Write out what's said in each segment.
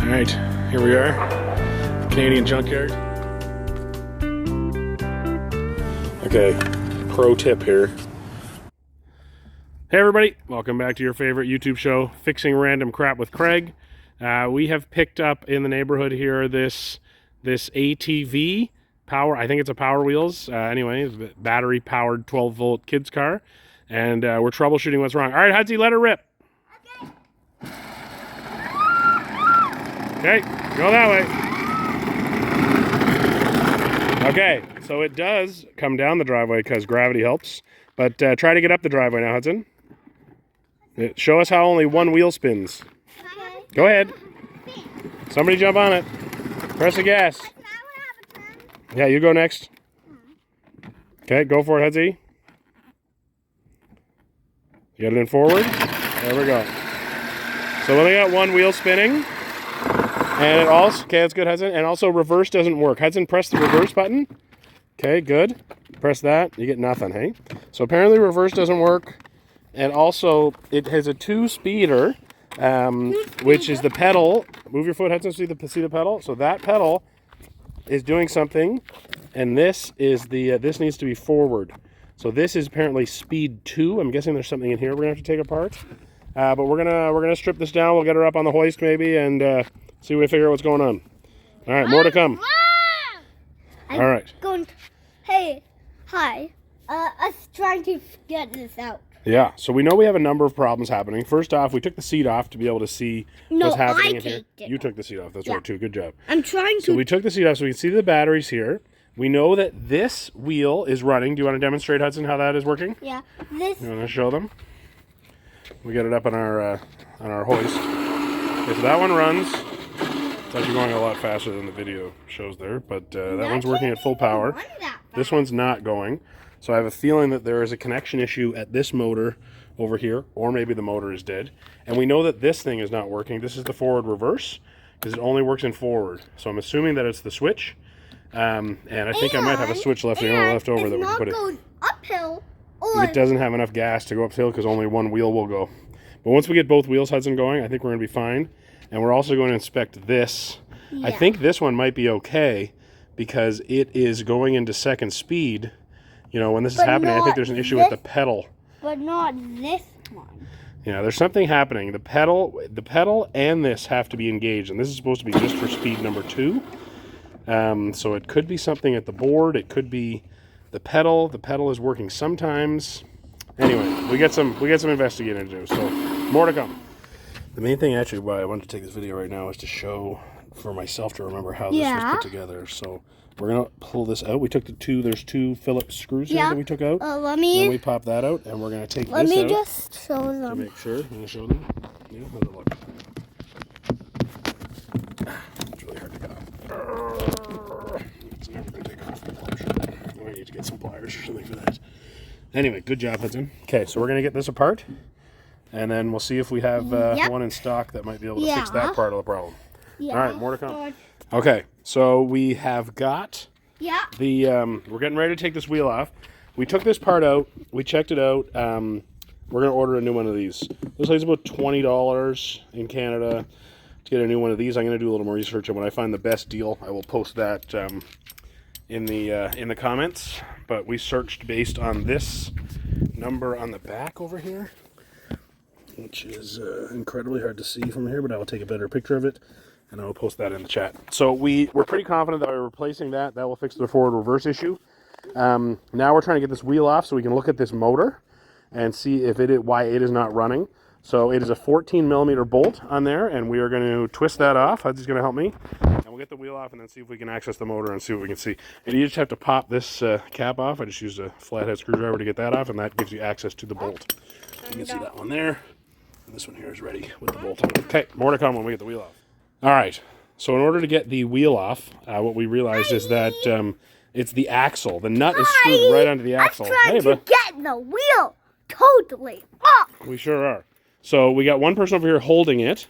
Alright, here we are, Canadian junkyard. Okay, pro tip here. Hey everybody, welcome back to your favorite YouTube show, Fixing Random Crap with Craig. We have picked up in the neighborhood here this ATV, I think it's a Power Wheels, anyway, battery powered 12 volt kids car. And we're troubleshooting what's wrong. Alright, Hudsy, let her rip. Okay, go that way. Okay, so it does come down the driveway because gravity helps. But try to get up the driveway now, Hudson. Show us how only one wheel spins. Okay. Go ahead. Somebody jump on it. Press the gas. Yeah, you go next. Okay, go for it, Hudsy. Get it in forward. There we go. So we only got one wheel spinning. And it also, okay, that's good, Hudson. And also reverse doesn't work. Hudson, press the reverse button. Okay, good. Press that. You get nothing, hey? So apparently reverse doesn't work. And also it has a two-speeder, which is the pedal. Move your foot, Hudson, see the pedal? So that pedal is doing something. And this is this needs to be forward. So this is apparently speed 2. I'm guessing there's something in here we're gonna have to take apart. But we're gonna strip this down. We'll get her up on the hoist maybe and see if we figure out what's going on. All right, more to come. All right. Hey, hi. Us trying to get this out. Yeah, so we know we have a number of problems happening. First off, we took the seat off to be able to see what's happening in here. You took the seat off. That's right, too. Good job. I'm trying to. So we took the seat off so we can see the batteries here. We know that this wheel is running. Do you want to demonstrate, Hudson, how that is working? Yeah. You want to show them? We got it up on our hoist. Okay, so that one runs. It's actually going a lot faster than the video shows there, but that one's working at full power. This one's not going. So I have a feeling that there is a connection issue at this motor over here, or maybe the motor is dead. And we know that this thing is not working. This is the forward reverse, because it only works in forward. So I'm assuming that it's the switch. And I think I might have a switch left over that we can put it. Going uphill. It doesn't have enough gas to go uphill because only one wheel will go. But once we get both wheels, Hudson, going, I think we're going to be fine. And we're also going to inspect this. Yeah. I think this one might be okay because it is going into second speed. You know, when this is happening, I think there's an issue with the pedal. But not this one. Yeah, there's something happening. The pedal and this have to be engaged. And this is supposed to be just for speed number 2. So it could be something at the board. It could be the pedal. The pedal is working sometimes. Anyway, we got some investigating to do. So more to come. The main thing actually why I wanted to take this video right now is to show for myself to remember how this was put together. So we're gonna pull this out. We took there's two Phillips screws here that we took out. Then we pop that out and we're gonna take this out. Let me just show them. To make sure. You wanna show them? Yeah, how's it look? It's really hard to get off. It's never gonna take off. I'm sure. We need to get some pliers or something for that. Anyway, good job, Hudson. Okay, so we're gonna get this apart. And then we'll see if we have one in stock that might be able to fix that part of the problem. Yeah. All right, more to come. Okay, so we have got the, we're getting ready to take this wheel off. We took this part out. We checked it out. We're going to order a new one of these. This is about $20 in Canada to get a new one of these. I'm going to do a little more research, and when I find the best deal, I will post that in the comments. But we searched based on this number on the back over here, which is incredibly hard to see from here, but I will take a better picture of it, and I will post that in the chat. So we're pretty confident that by replacing that will fix the forward reverse issue. Now we're trying to get this wheel off so we can look at this motor and see if why it is not running. So it is a 14 millimeter bolt on there, and we are going to twist that off. Hudsy's going to help me. And we'll get the wheel off and then see if we can access the motor and see what we can see. And you just have to pop this cap off. I just used a flathead screwdriver to get that off, and that gives you access to the bolt. You can see that one there. And this one here is ready with the bolt on it. Okay, more to come when we get the wheel off. All right, so in order to get the wheel off, what we realized is that it's the axle. The nut is screwed right onto the axle. I'm trying to get the wheel totally off. We sure are. So we got one person over here holding it.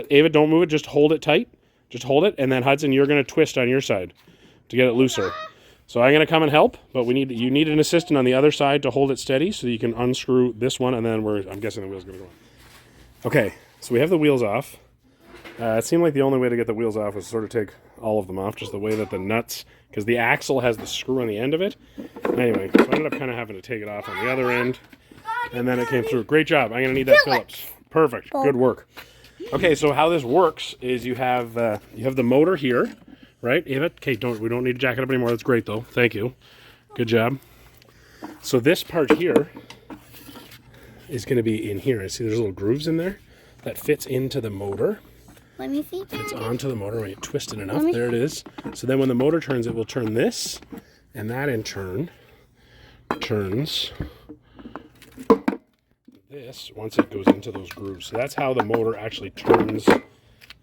Ava, don't move it. Just hold it tight. Just hold it. And then, Hudson, you're going to twist on your side to get it looser. So I'm going to come and help, but you need an assistant on the other side to hold it steady so you can unscrew this one, and then I'm guessing the wheel's going to go on. Okay, so we have the wheels off. It seemed like the only way to get the wheels off was sort of take all of them off, just the way that the nuts, because the axle has the screw on the end of it. Anyway, so I ended up kind of having to take it off on the other end, and then it came through. Great job. I'm going to need that Phillips. Perfect. Good work. Okay, so how this works is you have the motor here, right, Ava? Okay, we don't need to jack it up anymore. That's great, though. Thank you. Good job. So this part here is going to be in here. See, there's little grooves in there that fits into the motor. Let me see. It's onto the motor when you twist it enough. There it is. So then when the motor turns, it will turn this, and that in turn turns this once it goes into those grooves. So that's how the motor actually turns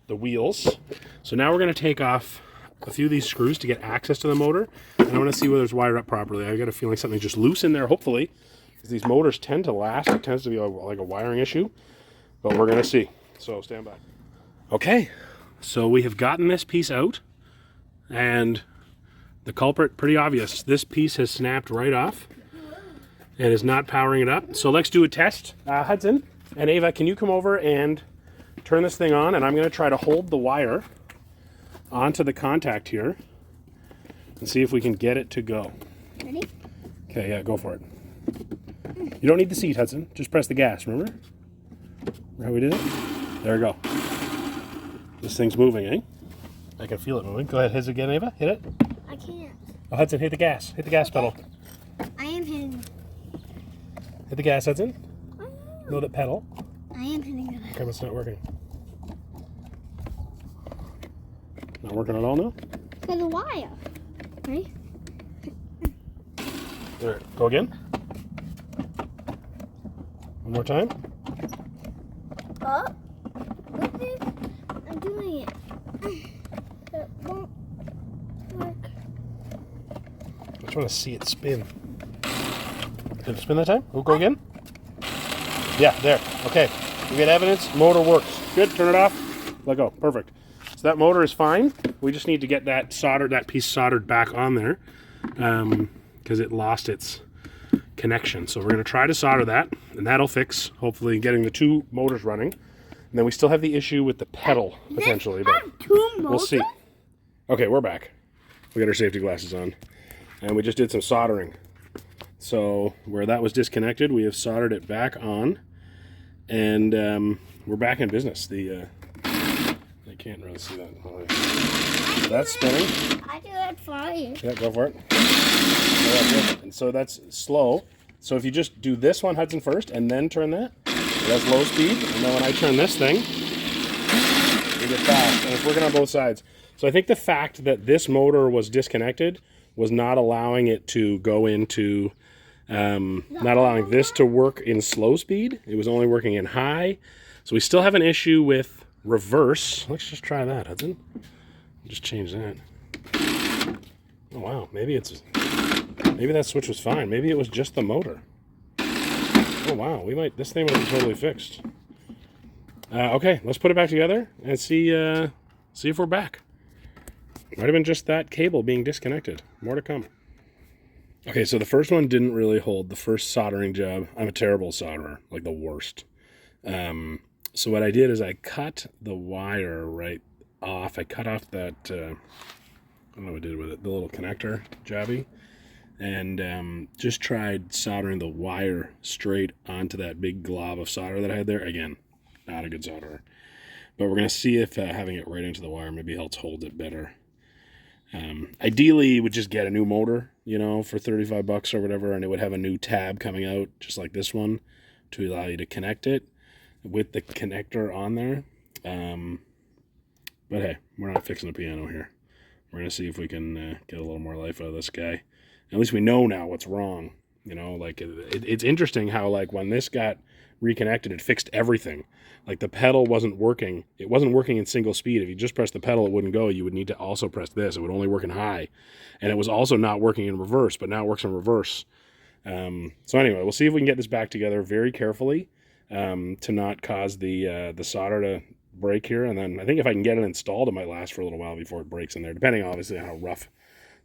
the wheels. So now we're going to take off a few of these screws to get access to the motor, and I want to see whether it's wired up properly. I got a feeling something's just loose in there, hopefully, because these motors tend to last. It tends to be like a wiring issue, but we're going to see. So stand by. Okay, so we have gotten this piece out, and the culprit, pretty obvious. This piece has snapped right off and is not powering it up. So let's do a test. Hudson and Ava, can you come over and turn this thing on? And I'm going to try to hold the wire onto the contact here and see if we can get it to go. Ready? Okay, yeah, go for it. You don't need the seat, Hudson. Just press the gas, remember? Remember how we did it? There we go. This thing's moving, eh? I can feel it moving. Go ahead, hit it again, Ava. Hit it. I can't. Oh, Hudson, hit the gas. Hit the gas pedal. I am hitting. Hit the gas, Hudson. No, the pedal. I am hitting it. Okay, it's not working. Not working at all now? For the wire. Ready? There. Go again. One more time. Oh. Look this. I'm doing it. It won't work. I just want to see it spin. Did it spin that time? We'll go again. Yeah, there. Okay. We get evidence. Motor works. Good. Turn it off. Let go. Perfect. So that motor is fine. We just need to get that piece soldered back on there because it lost its connection. So we're going to try to solder that, and that'll fix, hopefully, getting the two motors running. And then we still have the issue with the pedal, potentially. But two motors? we'll see. Okay, we're back. We got our safety glasses on. And we just did some soldering. So where that was disconnected, we have soldered it back on. And we're back in business. I can't really see that. That's spinning. I do it for you. Yeah, go for it. And so that's slow. So if you just do this one, Hudson, first, and then turn that, that's low speed. And then when I turn this thing, you get fast. And it's working on both sides. So I think the fact that this motor was disconnected was not allowing it to go into, not allowing this to work in slow speed. It was only working in high. So we still have an issue with reverse. Let's just try that, Hudson. Just change that. Oh wow, maybe that switch was fine. Maybe it was just the motor. Oh wow, this thing might be totally fixed. Okay, let's put it back together and see if we're back. Might have been just that cable being disconnected. More to come. Okay, so the first one didn't really hold. The first soldering job, I'm a terrible solderer, like the worst. So what I did is I cut the wire right off. I cut off that, I don't know what I did with it, the little connector jobby, and just tried soldering the wire straight onto that big glob of solder that I had there. Again, not a good solderer. But we're going to see if having it right into the wire maybe helps hold it better. Ideally, you would just get a new motor, for $35 or whatever, and it would have a new tab coming out, just like this one, to allow you to connect it with the connector on there. But hey, we're not fixing a piano here. We're going to see if we can get a little more life out of this guy. At least we know now what's wrong. It's interesting how, when this got reconnected, it fixed everything. The pedal wasn't working. It wasn't working in single speed. If you just pressed the pedal, it wouldn't go. You would need to also press this. It would only work in high. And it was also not working in reverse, but now it works in reverse. So anyway, we'll see if we can get this back together very carefully to not cause the solder to break here. And then I think if I can get it installed, it might last for a little while before it breaks in there, depending obviously on how rough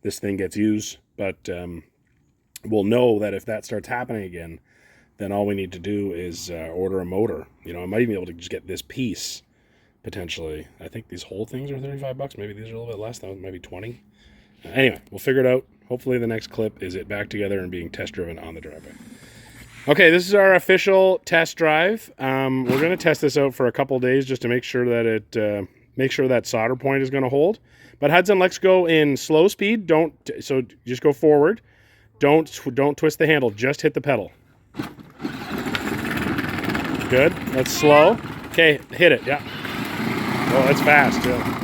this thing gets used. But we'll know that if that starts happening again, then all we need to do is order a motor. I might even be able to just get this piece potentially. I think these whole things are $35. Maybe these are a little bit less. That was maybe 20. Anyway, we'll figure it out. Hopefully the next clip is it back together and being test driven on the driveway. Okay, this is our official test drive. We're going to test this out for a couple days just to make sure that that solder point is going to hold. But Hudson, let's go in slow speed. So just go forward. Don't twist the handle. Just hit the pedal. Good. That's slow. Okay, hit it. Yeah. Oh, that's fast. Yeah.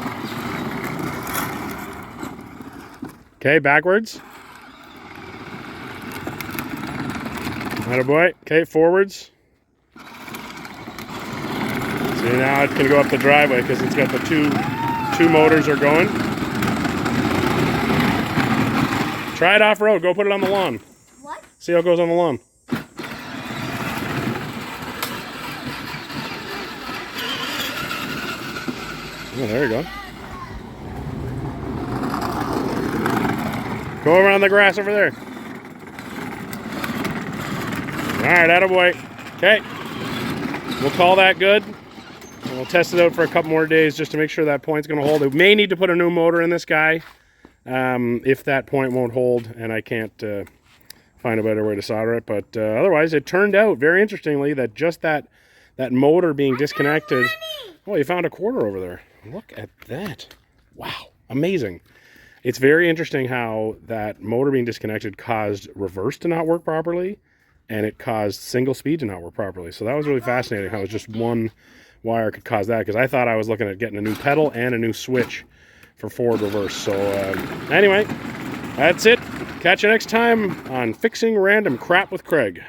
Okay, backwards. Attaboy. Okay, forwards. See, now it can go up the driveway because it's got the two motors are going. Try it off-road. Go put it on the lawn. What? See how it goes on the lawn. Oh, there you go. Go over on the grass over there. All right, attaboy. Okay. We'll call that good. And we'll test it out for a couple more days just to make sure that point's going to hold. We may need to put a new motor in this guy if that point won't hold and I can't find a better way to solder it. But otherwise, it turned out, very interestingly, that just that motor being disconnected... Oh, you found a quarter over there. Look at that. Wow. Amazing. It's very interesting how that motor being disconnected caused reverse to not work properly, and it caused single speed to not work properly. So that was really fascinating how it was just one wire could cause that, because I thought I was looking at getting a new pedal and a new switch for forward reverse. So anyway, that's it. Catch you next time on Fixing Random Crap with Craig.